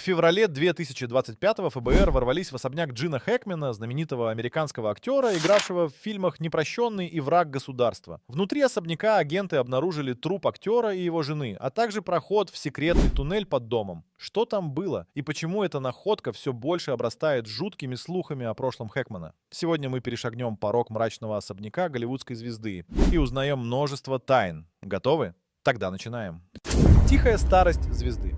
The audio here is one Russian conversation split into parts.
феврале 2025-го ФБР ворвались в особняк Джина Хэкмена, знаменитого американского актера, игравшего в фильмах «Непрощенный» и «Враг государства». Внутри особняка агенты обнаружили труп актера и его жены, а также проход в секретный туннель под домом. Что там было? И почему эта находка все больше обрастает жуткими слухами о прошлом Хэкмена? Сегодня мы перешагнем порог мрачного особняка голливудской звезды и узнаем множество тайн. Готовы? Тогда начинаем. Тихая старость звезды.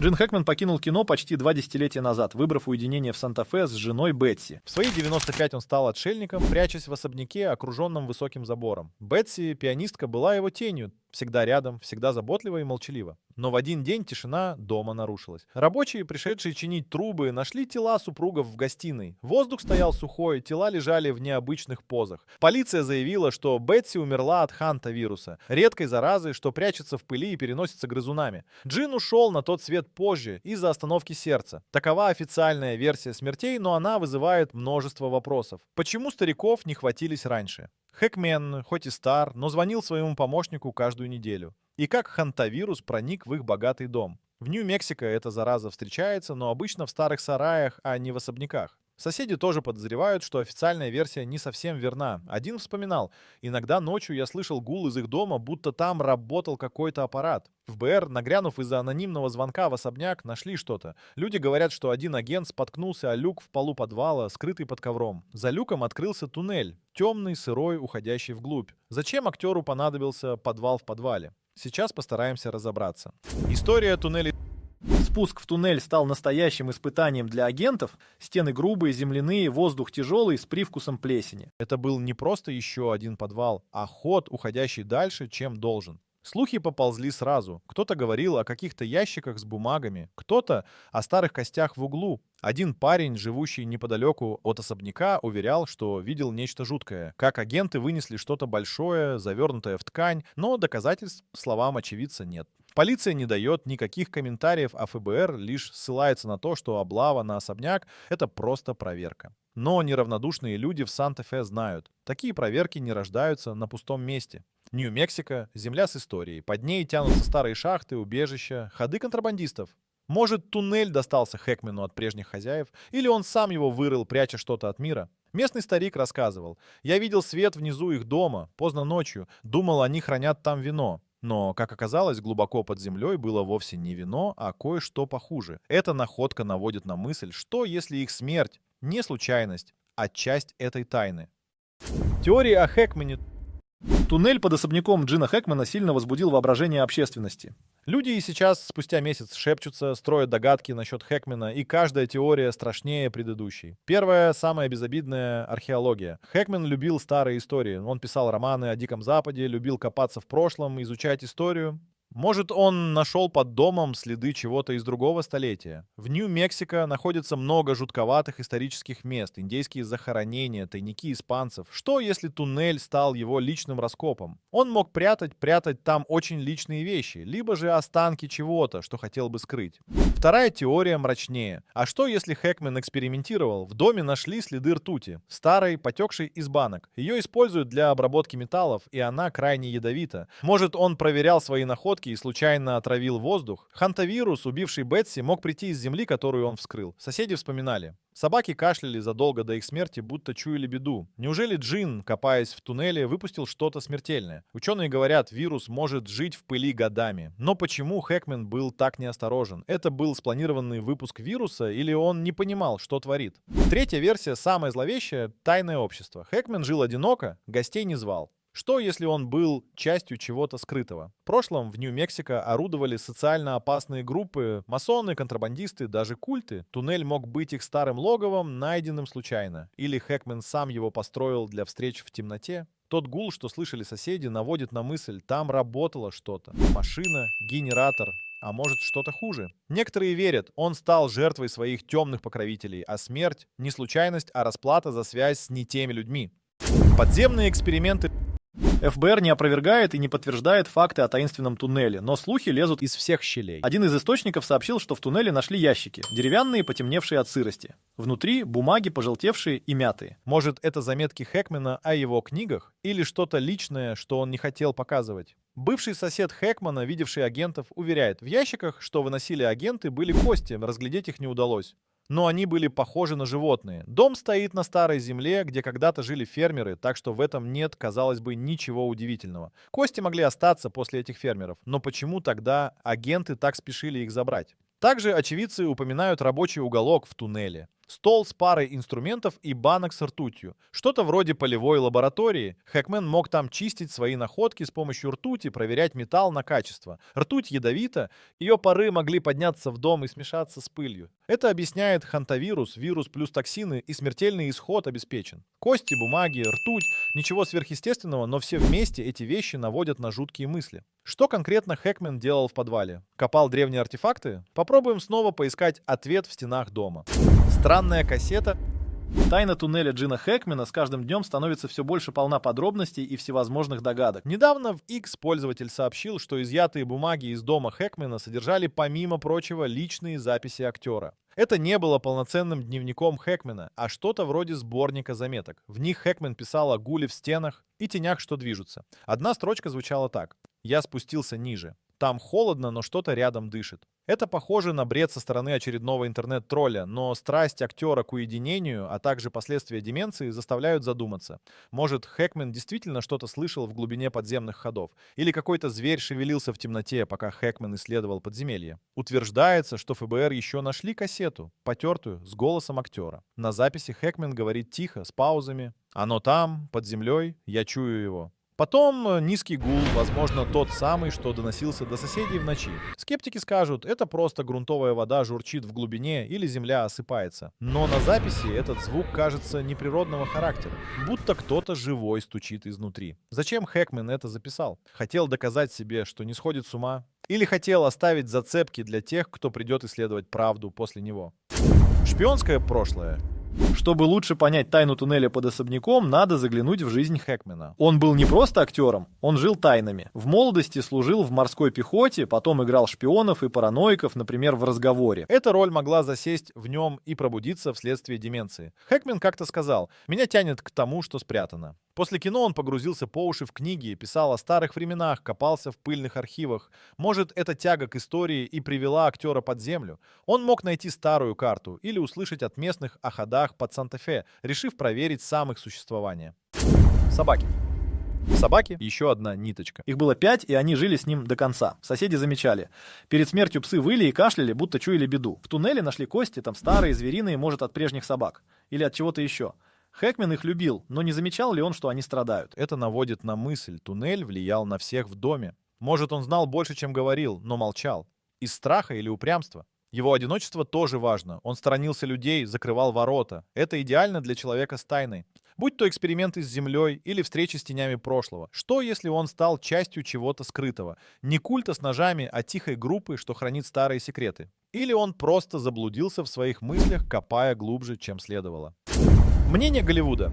Джин Хэкмен покинул кино почти 2 десятилетия назад, выбрав уединение в Санта-Фе с женой Бетси. В свои 95 он стал отшельником, прячась в особняке, окруженном высоким забором. Бетси, пианистка, была его тенью, всегда рядом, всегда заботлива и молчалива. Но в один день тишина дома нарушилась. Рабочие, пришедшие чинить трубы, нашли тела супругов в гостиной. Воздух стоял сухой, тела лежали в необычных позах. Полиция заявила, что Бетси умерла от хантавируса, редкой заразы, что прячется в пыли и переносится грызунами. Джин ушел на тот свет позже из-за остановки сердца. Такова официальная версия смертей, но она вызывает множество вопросов. Почему стариков не хватились раньше? Хэкмен, хоть и стар, но звонил своему помощнику каждую неделю. И как хантавирус проник в их богатый дом? В Нью-Мексико эта зараза встречается, но обычно в старых сараях, а не в особняках. Соседи тоже подозревают, что официальная версия не совсем верна. Один вспоминал: иногда ночью я слышал гул из их дома, будто там работал какой-то аппарат. ФБР, нагрянув из-за анонимного звонка в особняк, нашли что-то. Люди говорят, что один агент споткнулся о люк в полу подвала, скрытый под ковром. За люком открылся туннель, темный, сырой, уходящий вглубь. Зачем актеру понадобился подвал в подвале? Сейчас постараемся разобраться. История туннелей. Спуск в туннель стал настоящим испытанием для агентов. Стены грубые, земляные, воздух тяжелый, с привкусом плесени. Это был не просто еще один подвал, а ход, уходящий дальше, чем должен. Слухи поползли сразу. Кто-то говорил о каких-то ящиках с бумагами, кто-то о старых костях в углу. Один парень, живущий неподалеку от особняка, уверял, что видел нечто жуткое. Как агенты вынесли что-то большое, завернутое в ткань, но доказательств словам очевидца нет. Полиция не дает никаких комментариев, а ФБР лишь ссылается на то, что облава на особняк — это просто проверка. Но неравнодушные люди в Санта-Фе знают, такие проверки не рождаются на пустом месте. Нью-Мексико — земля с историей. Под ней тянутся старые шахты, убежища, ходы контрабандистов. Может, туннель достался Хэкмену от прежних хозяев, или он сам его вырыл, пряча что-то от мира? Местный старик рассказывал: «Я видел свет внизу их дома, поздно ночью, думал, они хранят там вино». Но, как оказалось, глубоко под землей было вовсе не вино, а кое-что похуже. Эта находка наводит на мысль, что если их смерть не случайность, а часть этой тайны. Теории о Хэкмене. Туннель под особняком Джина Хэкмена сильно возбудил воображение общественности. Люди и сейчас, спустя месяц, шепчутся, строят догадки насчет Хэкмена, и каждая теория страшнее предыдущей. Первая, самая безобидная — археология. Хэкмен любил старые истории. Он писал романы о Диком Западе, любил копаться в прошлом, изучать историю. Может, он нашел под домом следы чего-то из другого столетия. В Нью-Мексико находится много жутковатых исторических мест, индейские захоронения, тайники испанцев. Что, если туннель стал его личным раскопом? Он мог прятать там очень личные вещи, либо же останки чего-то, что хотел бы скрыть. Вторая теория мрачнее. А что, если Хэкмен экспериментировал? В доме нашли следы ртути, старой, потекшей из банок. Ее используют для обработки металлов, и она крайне ядовита. Может, он проверял свои находки и случайно отравил воздух? Хантавирус, убивший Бетси, мог прийти из земли, которую он вскрыл. Соседи вспоминали: собаки кашляли задолго до их смерти, будто чуяли беду. Неужели Джин, копаясь в туннеле, выпустил что-то смертельное? Ученые говорят, вирус может жить в пыли годами. Но почему Хэкмен был так неосторожен? Это был спланированный выпуск вируса, или он не понимал, что творит? Третья версия, самая зловещая — тайное общество. Хэкмен жил одиноко, гостей не звал. Что, если он был частью чего-то скрытого? В прошлом в Нью-Мексико орудовали социально опасные группы, масоны, контрабандисты, даже культы. Туннель мог быть их старым логовом, найденным случайно. Или Хэкмен сам его построил для встреч в темноте. Тот гул, что слышали соседи, наводит на мысль: там работало что-то. Машина, генератор. А может, что-то хуже? Некоторые верят, он стал жертвой своих темных покровителей, а смерть — не случайность, а расплата за связь с не теми людьми. Подземные эксперименты. ФБР не опровергает и не подтверждает факты о таинственном туннеле, но слухи лезут Из всех щелей. Один из источников сообщил, что в туннеле нашли ящики, деревянные, потемневшие от сырости. Внутри бумаги, пожелтевшие и мятые. Может, это заметки Хэкмена о его книгах? Или что-то личное, что он не хотел показывать? Бывший сосед Хэкмана, видевший агентов, уверяет, в ящиках, что выносили агенты, были кости, разглядеть их не удалось. Но они были похожи на животные. Дом стоит на старой земле, где когда-то жили фермеры, так что в этом нет, казалось бы, ничего удивительного. Кости могли остаться после этих фермеров, но почему тогда агенты так спешили их забрать? Также очевидцы упоминают рабочий уголок в туннеле. Стол с парой инструментов и банок с ртутью. Что-то вроде полевой лаборатории. Хэкмен мог там чистить свои находки с помощью ртути, проверять металл на качество. Ртуть ядовита, ее пары могли подняться в дом и смешаться с пылью. Это объясняет хантавирус, вирус плюс токсины и смертельный исход обеспечен. Кости, бумаги, ртуть, ничего сверхъестественного, но все вместе эти вещи наводят на жуткие мысли. Что конкретно Хэкмен делал в подвале? Копал древние артефакты? Попробуем снова поискать ответ в стенах дома. Странная кассета. Тайна туннеля Джина Хэкмена с каждым днем становится все больше полна подробностей и всевозможных догадок. Недавно в X пользователь сообщил, что изъятые бумаги из дома Хэкмена содержали, помимо прочего, личные записи актера. Это не было полноценным дневником Хэкмена, а что-то вроде сборника заметок. В них Хэкмен писал о гуле в стенах и тенях, что движутся. Одна строчка звучала так. «Я спустился ниже. Там холодно, но что-то рядом дышит». Это похоже на бред со стороны очередного интернет-тролля, но страсть актера к уединению, а также последствия деменции заставляют задуматься. Может, Хэкмен действительно что-то слышал в глубине подземных ходов? Или какой-то зверь шевелился в темноте, пока Хэкмен исследовал подземелье? Утверждается, что ФБР еще нашли кассету, потертую, с голосом актера. На записи Хэкмен говорит тихо, с паузами. «Оно там, под землей, я чую его». Потом низкий гул, возможно, тот самый, что доносился до соседей в ночи. Скептики скажут, это просто грунтовая вода журчит в глубине или земля осыпается. Но на записи этот звук кажется неприродного характера, будто кто-то живой стучит изнутри. Зачем Хэкмен это записал? Хотел доказать себе, что не сходит с ума? Или хотел оставить зацепки для тех, кто придет исследовать правду после него? Шпионское прошлое. Чтобы лучше понять тайну туннеля под особняком, надо заглянуть в жизнь Хэкмена. Он был не просто актером, он жил тайнами. В молодости служил в морской пехоте, потом играл шпионов и параноиков, например, в «Разговоре». Эта роль могла засесть в нем и пробудиться вследствие деменции. Хэкмен как-то сказал: «Меня тянет к тому, что спрятано». После кино он погрузился по уши в книги, писал о старых временах, копался в пыльных архивах. Может, эта тяга к истории и привела актера под землю. Он мог найти старую карту или услышать от местных о ходах под Санта-Фе, решив проверить сам их существование. Собаки. Собаки — еще одна ниточка. Их было 5, и они жили с ним до конца. Соседи замечали. Перед смертью псы выли и кашляли, будто чуяли беду. В туннеле нашли кости, там старые, звериные, может, от прежних собак. Или от чего-то еще. Хэкмен их любил, но не замечал ли он, что они страдают? Это наводит на мысль, туннель влиял на всех в доме. Может, он знал больше, чем говорил, но молчал. Из страха или упрямства? Его одиночество тоже важно. Он сторонился людей, закрывал ворота. Это идеально для человека с тайной. Будь то эксперименты с землей или встречи с тенями прошлого. Что, если он стал частью чего-то скрытого? Не культа с ножами, а тихой группы, что хранит старые секреты. Или он просто заблудился в своих мыслях, копая глубже, чем следовало. Мнение Голливуда.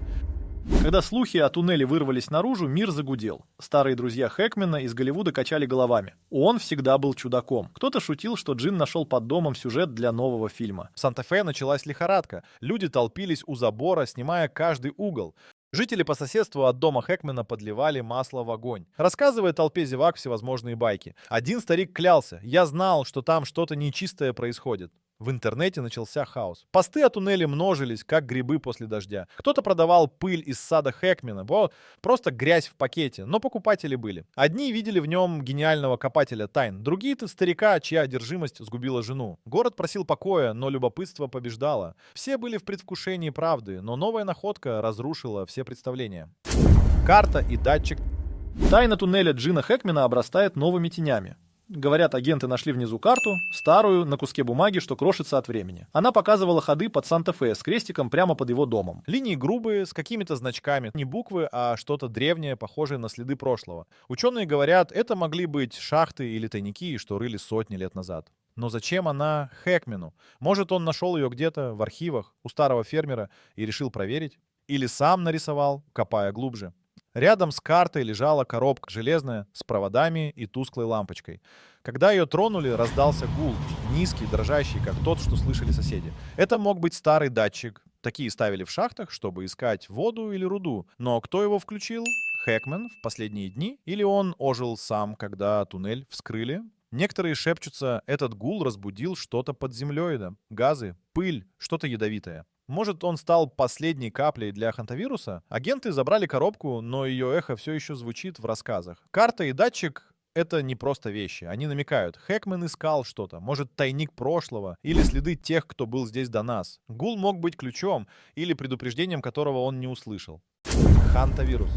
Когда слухи о туннеле вырвались наружу, мир загудел. Старые друзья Хэкмена из Голливуда качали головами. Он всегда был чудаком. Кто-то шутил, что Джин нашел под домом сюжет для нового фильма. В Санта-Фе началась лихорадка. Люди толпились у забора, снимая каждый угол. Жители по соседству от дома Хэкмена подливали масло в огонь, рассказывая толпе зевак всевозможные байки. Один старик клялся: «Я знал, что там что-то нечистое происходит». В интернете начался хаос. Посты о туннеле множились, как грибы после дождя. Кто-то продавал пыль из сада Хэкмена, просто грязь в пакете, но покупатели были. Одни видели в нем гениального копателя тайн, другие-то старика, чья одержимость сгубила жену. Город просил покоя, но любопытство побеждало. Все были в предвкушении правды, но новая находка разрушила все представления. Карта и датчик. Тайна туннеля Джина Хэкмена обрастает новыми тенями. Говорят, агенты нашли внизу карту, старую, на куске бумаги, что крошится от времени. Она показывала ходы под Санта-Фе с крестиком прямо под его домом. Линии грубые, с какими-то значками. Не буквы, а что-то древнее, похожее на следы прошлого. Ученые говорят, это могли быть шахты или тайники, что рыли сотни лет назад. Но зачем она Хэкмену? Может, он нашел ее где-то в архивах у старого фермера и решил проверить? Или сам нарисовал, копая глубже? Рядом с картой лежала коробка железная с проводами и тусклой лампочкой. Когда ее тронули, раздался гул, низкий, дрожащий, как тот, что слышали соседи. Это мог быть старый датчик. Такие ставили в шахтах, чтобы искать воду или руду. Но кто его включил? Хэкмен в последние дни? Или он ожил сам, когда туннель вскрыли? Некоторые шепчутся, этот гул разбудил что-то под землей, да? Газы, пыль, что-то ядовитое. Может, он стал последней каплей для хантавируса? Агенты забрали коробку, но ее эхо все еще звучит в рассказах. Карта и датчик — это не просто вещи. Они намекают. Хэкмен искал что-то. Может, тайник прошлого или следы тех, кто был здесь до нас. Гул мог быть ключом или предупреждением, которого он не услышал. Хантавирус.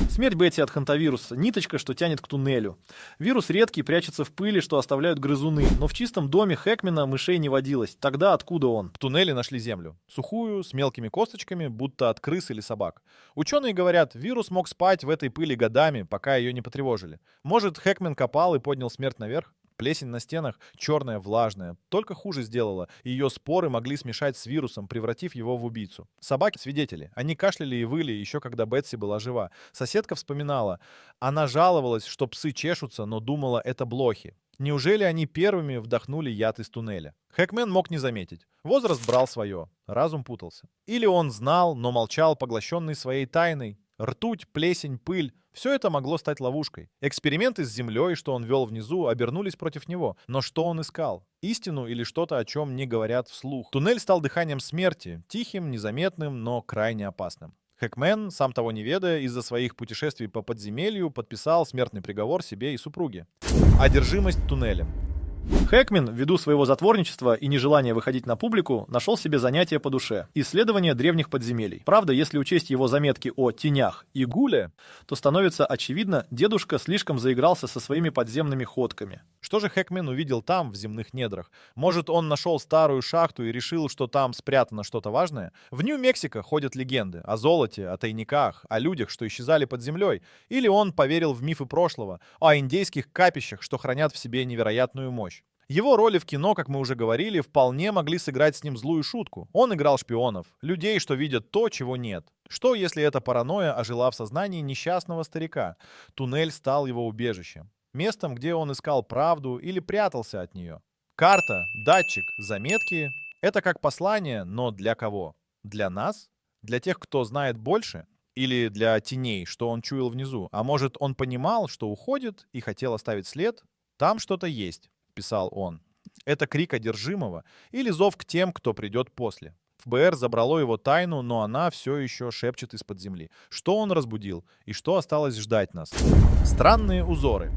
Смерть Бетти от хантавируса — ниточка, что тянет к туннелю. Вирус редкий, прячется в пыли, что оставляют грызуны. Но в чистом доме Хэкмена мышей не водилось. Тогда откуда он? В туннеле нашли землю. Сухую, с мелкими косточками, будто от крыс или собак. Ученые говорят, вирус мог спать в этой пыли годами, пока ее не потревожили. Может, Хэкмен копал и поднял смерть наверх? Плесень на стенах, черная, влажная, только хуже сделала. Ее споры могли смешать с вирусом, превратив его в убийцу. Собаки — свидетели. Они кашляли и выли, еще когда Бетси была жива. Соседка вспоминала. Она жаловалась, что псы чешутся, но думала, это блохи. Неужели они первыми вдохнули яд из туннеля? Хэкмен мог не заметить. Возраст брал свое. Разум путался. Или он знал, но молчал, поглощенный своей тайной. Ртуть, плесень, пыль — все это могло стать ловушкой. Эксперименты с землей, что он вел внизу, обернулись против него. Но что он искал? Истину или что-то, о чем не говорят вслух? Туннель стал дыханием смерти, тихим, незаметным, но крайне опасным. Хэкмен, сам того не ведая, из-за своих путешествий по подземелью подписал смертный приговор себе и супруге. Одержимость туннелем. Хэкмен, ввиду своего затворничества и нежелания выходить на публику, нашел себе занятие по душе — исследование древних подземелий. Правда, если учесть его заметки о тенях и гуле, то становится очевидно, дедушка слишком заигрался со своими подземными ходками. Что же Хэкмен увидел там, в земных недрах? Может, он нашел старую шахту и решил, что там спрятано что-то важное? В Нью-Мексико ходят легенды о золоте, о тайниках, о людях, что исчезали под землей. Или он поверил в мифы прошлого, о индейских капищах, что хранят в себе невероятную мощь. Его роли в кино, как мы уже говорили, вполне могли сыграть с ним злую шутку. Он играл шпионов, людей, что видят то, чего нет. Что, если эта паранойя ожила в сознании несчастного старика? Туннель стал его убежищем. Местом, где он искал правду или прятался от нее. Карта, датчик, заметки — это как послание, но для кого? Для нас? Для тех, кто знает больше? Или для теней, что он чуял внизу? А может, он понимал, что уходит и хотел оставить след? Там что-то есть, писал он. Это крик одержимого или зов к тем, кто придет после. ФБР забрало его тайну, но она все еще шепчет из-под земли. Что он разбудил и что осталось ждать нас? Странные узоры.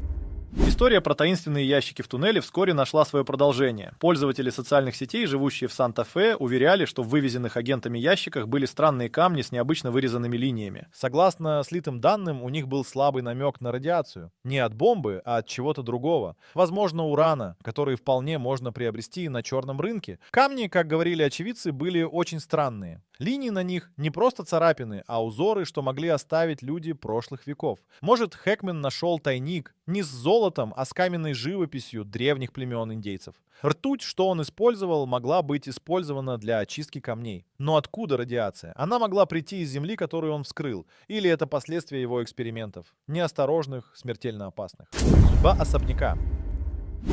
История про таинственные ящики в туннеле вскоре нашла свое продолжение. Пользователи социальных сетей, живущие в Санта-Фе, уверяли, что в вывезенных агентами ящиках были странные камни с необычно вырезанными линиями. Согласно слитым данным, у них был слабый намек на радиацию. Не от бомбы, а от чего-то другого. Возможно, урана, который вполне можно приобрести на черном рынке. Камни, как говорили очевидцы, были очень странные. Линии на них не просто царапины, а узоры, что могли оставить люди прошлых веков. Может, Хэкмен нашел тайник не с золотом, а с каменной живописью древних племен индейцев. Ртуть, что он использовал, могла быть использована для очистки камней. Но откуда радиация? Она могла прийти из земли, которую он вскрыл. Или это последствия его экспериментов. Неосторожных, смертельно опасных. Судьба особняка.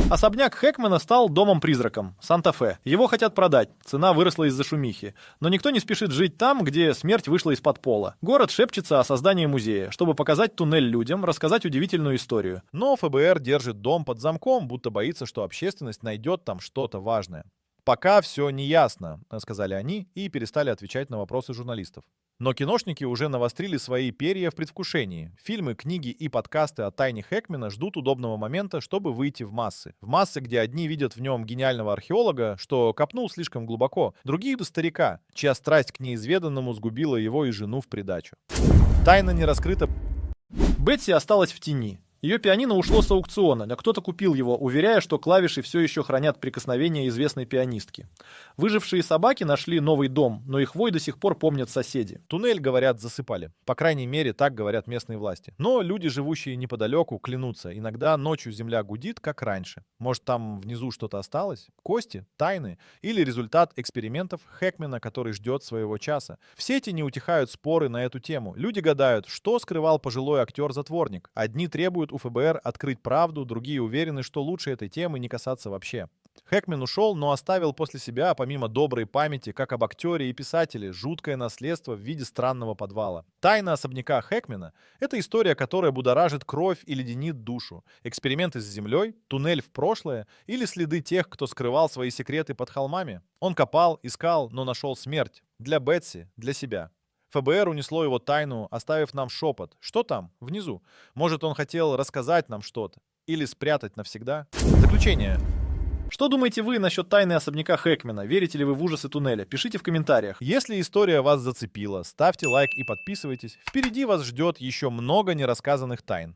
Особняк Хэкмена стал домом-призраком, Санта-Фе. Его хотят продать, цена выросла из-за шумихи. Но никто не спешит жить там, где смерть вышла из-под пола. Город шепчется о создании музея, чтобы показать туннель людям, рассказать удивительную историю. Но ФБР держит дом под замком, будто боится, что общественность найдет там что-то важное. «Пока все неясно», — сказали они и перестали отвечать на вопросы журналистов. Но киношники уже навострили свои перья в предвкушении. Фильмы, книги и подкасты о тайне Хэкмена ждут удобного момента, чтобы выйти в массы. В массы, где одни видят в нем гениального археолога, что копнул слишком глубоко, другие — старика, чья страсть к неизведанному сгубила его и жену в придачу. Тайна не раскрыта. Бетси осталась в тени. Ее пианино ушло с аукциона, но кто-то купил его, уверяя, что клавиши все еще хранят прикосновение известной пианистки. Выжившие собаки нашли новый дом, но их вой до сих пор помнят соседи. Туннель, говорят, засыпали. По крайней мере, так говорят местные власти. Но люди, живущие неподалеку, клянутся. Иногда ночью земля гудит, как раньше. Может, там внизу что-то осталось? Кости? Тайны? Или результат экспериментов Хэкмена, который ждет своего часа? В сети не утихают споры на эту тему. Люди гадают, что скрывал пожилой актер-затворник. Одни требуют у ФБР открыть правду, другие уверены, что лучше этой темы не касаться вообще. Хэкмен ушел, но оставил после себя, помимо доброй памяти, как об актере и писателе, жуткое наследство в виде странного подвала. Тайна особняка Хэкмена — это история, которая будоражит кровь и леденит душу. Эксперименты с землей, туннель в прошлое или следы тех, кто скрывал свои секреты под холмами. Он копал, искал, но нашел смерть. Для Бетси, для себя. ФБР унесло его тайну, оставив нам шепот. Что там? Внизу. Может, он хотел рассказать нам что-то? Или спрятать навсегда? Заключение. Что думаете вы насчет тайны особняка Хэкмена? Верите ли вы в ужасы туннеля? Пишите в комментариях. Если история вас зацепила, ставьте лайк и подписывайтесь. Впереди вас ждет еще много нерассказанных тайн.